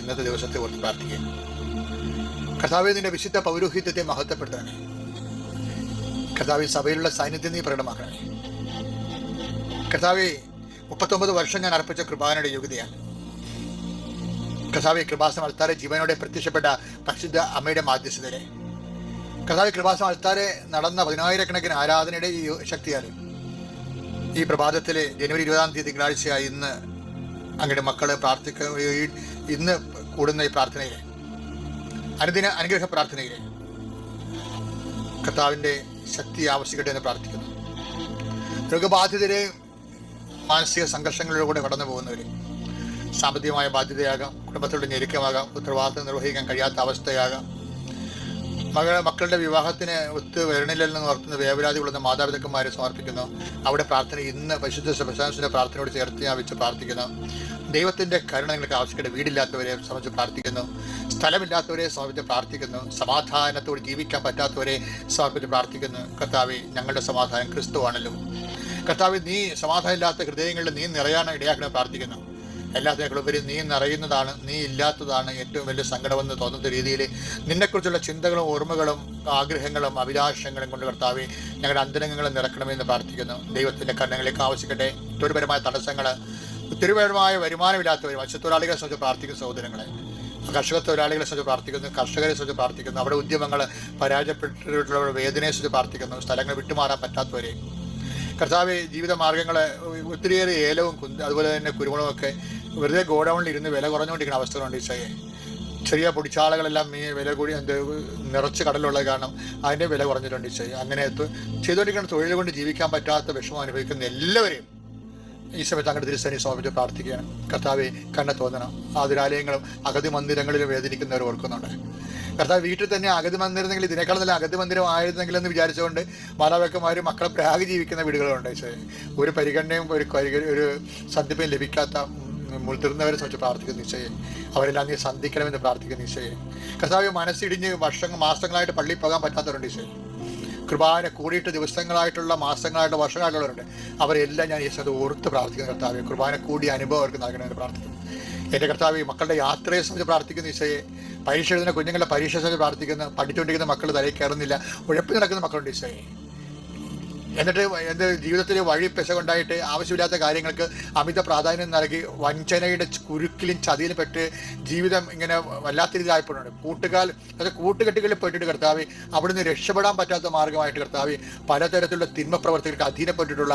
ഇന്നത്തെ ദിവസത്തെ ഓർത്ത് പ്രാർത്ഥിക്കുക. കർത്താവേ, നിന്റെ വിശുദ്ധ പൗരോഹിത്യത്തെ മഹത്വപ്പെടുത്തണമേ. കർത്താവേ, സഭയിലുള്ള സാന്നിധ്യം നീ പ്രകടമാക്കണമേ. കർത്താവേ, 39 വർഷം ഞാൻ അർപ്പിച്ച കൃപാനയുടെ യോഗ്യതയാണ്. കർത്താവേ, കൃപാസനം അൾത്താരെ ജീവനോടെ പ്രത്യക്ഷപ്പെട്ട പരിശുദ്ധ അമ്മയുടെ മാധ്യസ്ഥതയിലെ കർത്താവേ, കൃപാസനം അൾത്താരെ നടന്ന 10,000-കണക്കിന് ആരാധനയുടെ ഈ ശക്തിയാൽ ഈ പ്രഭാതത്തിലെ ജനുവരി 20 തിങ്കളാഴ്ചയായി ഇന്ന് അങ്ങയുടെ മക്കളെ ഇന്ന് കൂടുന്ന ഈ പ്രാർത്ഥനയിലെ അനുദിന അനുഗ്രഹ പ്രാർത്ഥനയിലെ കർത്താവിൻ്റെ ശക്തി ആവശ്യിക്കട്ടെ എന്ന് പ്രാർത്ഥിക്കുന്നു. രോഗബാധിതരെ, മാനസിക സംഘർഷങ്ങളിലൂടെ കടന്നു പോകുന്നവർ, സാമ്പത്തികമായ ബാധ്യതയാകാം, കുടുംബത്തിലുള്ള ഞെരുക്കമാകാം, ഉത്തരവാദിത്തം നിർവഹിക്കാൻ കഴിയാത്ത അവസ്ഥയാകാം, മക്കളുടെ വിവാഹത്തിന് ഒത്തു വരണില്ലെന്ന് ഓർക്കുന്ന വേവലാതികളുന്ന മാതാപിതാക്കന്മാരെ സമർപ്പിക്കുന്നു. അവിടെ പ്രാർത്ഥന ഇന്ന് പരിശുദ്ധ സെബസ്ത്യാനോസിന്റെ പ്രാർത്ഥനയോട് ചേർത്ത് വെച്ച് പ്രാർത്ഥിക്കുന്നു. ദൈവത്തിന്റെ കരുണ നിങ്ങൾക്ക് ആവശ്യപ്പെട്ട് വീടില്ലാത്തവരെ സമർപ്പിച്ച് പ്രാർത്ഥിക്കുന്നു. സ്ഥലമില്ലാത്തവരെ സമർപ്പിച്ച് പ്രാർത്ഥിക്കുന്നു. സമാധാനത്തോട് ജീവിക്കാൻ പറ്റാത്തവരെ സമർപ്പിച്ച് പ്രാർത്ഥിക്കുന്നു. കർത്താവേ, ഞങ്ങളുടെ സമാധാനം ക്രിസ്തുവാണല്ലോ. കർത്താവേ, നീ സമാധാനം ഇല്ലാത്ത ഹൃദയങ്ങളിൽ നീ നിറയാൻ ഇടയാക്കണം പ്രാർത്ഥിക്കുന്നു. എല്ലാത്തിനേക്കാളുപരി നീ നിറയുന്നതാണ്, നീ ഇല്ലാത്തതാണ് ഏറ്റവും വലിയ സങ്കടമെന്ന് തോന്നുന്ന രീതിയിൽ നിന്നെക്കുറിച്ചുള്ള ചിന്തകളും ഓർമ്മകളും ആഗ്രഹങ്ങളും അഭിലാഷങ്ങളും കൊണ്ട് കർത്താവെ ഞങ്ങളുടെ അന്തരംഗങ്ങളെ നിറക്കണമെന്ന് പ്രാർത്ഥിക്കുന്നു. ദൈവത്തിൻ്റെ കരുണകളിലേക്ക് ആവശ്യിക്കട്ടെ. തൊഴിൽപരമായ തടസ്സങ്ങൾ, ഒത്തിരിപരമായ വരുമാനമില്ലാത്തവർ, മത്സ്യത്തൊഴിലാളികളെ സംബന്ധിച്ച് പ്രാർത്ഥിക്കുന്ന സഹോദരങ്ങളെ, കർഷക തൊഴിലാളികളെ സംബന്ധിച്ച് പ്രാർത്ഥിക്കുന്നു, കർഷകരെ സംബന്ധിച്ച് പ്രാർത്ഥിക്കുന്നു, അവിടെ ഉദ്യമങ്ങൾ പരാജയപ്പെട്ടിട്ടുള്ളവരുടെ വേദനയെ സംബന്ധിച്ച് പ്രാർത്ഥിക്കുന്നു, സ്ഥലങ്ങൾ വിട്ടുമാറാൻ പറ്റാത്തവരെ കർത്താവെ, ജീവിത മാർഗ്ഗങ്ങളെ ഒത്തിരിയേറെ ഏലവും അതുപോലെ തന്നെ കുരുമുളകും ഒക്കെ വെറുതെ ഗോഡൗണിൽ ഇരുന്ന് വില കുറഞ്ഞുകൊണ്ടിരിക്കുന്ന അവസ്ഥകളുണ്ട്. ഈശോയെ, ചെറിയ പൊടിച്ചാളകളെല്ലാം വില കൂടി നിറച്ച് കടലുള്ളത് കാരണം അതിൻ്റെ വില കുറഞ്ഞിട്ടുണ്ട്. ഈശോയെ, അങ്ങനെ ചെയ്തുകൊണ്ടിരിക്കുന്ന തൊഴിൽ കൊണ്ട് ജീവിക്കാൻ പറ്റാത്ത വിഷമം അനുഭവിക്കുന്ന എല്ലാവരെയും ഈ സമയത്ത് അങ്ങയുടെ തിരുസേനയെ സമർപ്പിച്ച് പ്രാർത്ഥിക്കുകയാണ്. കർത്താവെ, കണ്ണ തോന്നണം. ആതുരാലയങ്ങളും അഗതി മന്ദിരങ്ങളിലും വേദനിക്കുന്നവർ ഓർക്കുന്നുണ്ട്. കർത്താവ്, വീട്ടിൽ തന്നെ അഗതി മന്ദിരമെങ്കിൽ ഇതിനേക്കാൾ നല്ല അഗതി മന്ദിരം ആയിരുന്നെങ്കിലെന്ന് വിചാരിച്ചുകൊണ്ട് മാതാപിതാക്കന്മാരും മക്കളെ പ്രാഗ് ജീവിക്കുന്ന വീടുകളുണ്ട്. ഒരു പരിഗണനയും ഒരു സന്ധിപ്പയും ലഭിക്കാത്ത മുതിർന്നവരെ സംബന്ധിച്ച് പ്രാർത്ഥിക്കുന്ന നിശ്ചയെ അവരെല്ലാം നീ സന്ധിക്കണമെന്ന് പ്രാർത്ഥിക്കുന്ന നിശ്ചയെ. കർത്താവ്, മനസ്സിടിഞ്ഞ് മാസങ്ങളായിട്ട് പള്ളിയിൽ പോകാൻ പറ്റാത്തവരുണ്ട്. ഈശോയെ, കൃപാന കൂടിയിട്ട് ദിവസങ്ങളായിട്ടുള്ള മാസങ്ങളായിട്ട് വർഷങ്ങളായിട്ടുള്ളവരുണ്ട്. അവരെല്ലാം ഞാൻ ഈ സ്ഥലത്ത് ഓർത്ത് പ്രാർത്ഥിക്കുന്ന കർത്താവ്, കൃപാന കൂടിയ അനുഭവം അവർക്ക് നൽകണമെന്ന് പ്രാർത്ഥിക്കുന്നു. എൻ്റെ കർത്താവ്, മക്കളുടെ യാത്രയെ സംബന്ധിച്ച് പ്രാർത്ഥിക്കുന്ന ഈശോയെ, പരീക്ഷ എഴുതുന്ന കുഞ്ഞുങ്ങളുടെ പരീക്ഷ സംബന്ധിച്ച് പ്രാർത്ഥിക്കുന്നു. പഠിച്ചുകൊണ്ടിരിക്കുന്ന മക്കൾ തലയിൽ കയറുന്നില്ല, ഉഴപ്പി നടക്കുന്ന മക്കളുണ്ട് ഈശോയെ. എന്നിട്ട് എൻ്റെ ജീവിതത്തിലെ വഴി പെശകൊണ്ടായിട്ട് ആവശ്യമില്ലാത്ത കാര്യങ്ങൾക്ക് അമിത പ്രാധാന്യം നൽകി വഞ്ചനയുടെ കുരുക്കിലും ചതിയിലും പെട്ട് ജീവിതം ഇങ്ങനെ വല്ലാത്ത രീതിയിലായപ്പോഴുണ്ട്. കൂട്ടുകെട്ടുകളിൽ പെട്ടിട്ട് കർത്താവ്, അവിടുന്ന് രക്ഷപ്പെടാൻ പറ്റാത്ത മാർഗമായിട്ട് കർത്താവ്, പലതരത്തിലുള്ള തിന്മ പ്രവർത്തികൾക്ക് അധീനപ്പെട്ടിട്ടുള്ള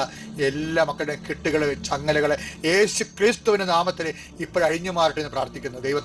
എല്ലാ മക്കളുടെ കെട്ടുകൾ, ചങ്ങലകൾ യേശു ക്രിസ്തുവിൻ്റെ നാമത്തിൽ ഇപ്പോഴഴിഞ്ഞു മാറട്ടെ എന്ന് പ്രാർത്ഥിക്കുന്നു. ദൈവത്തെ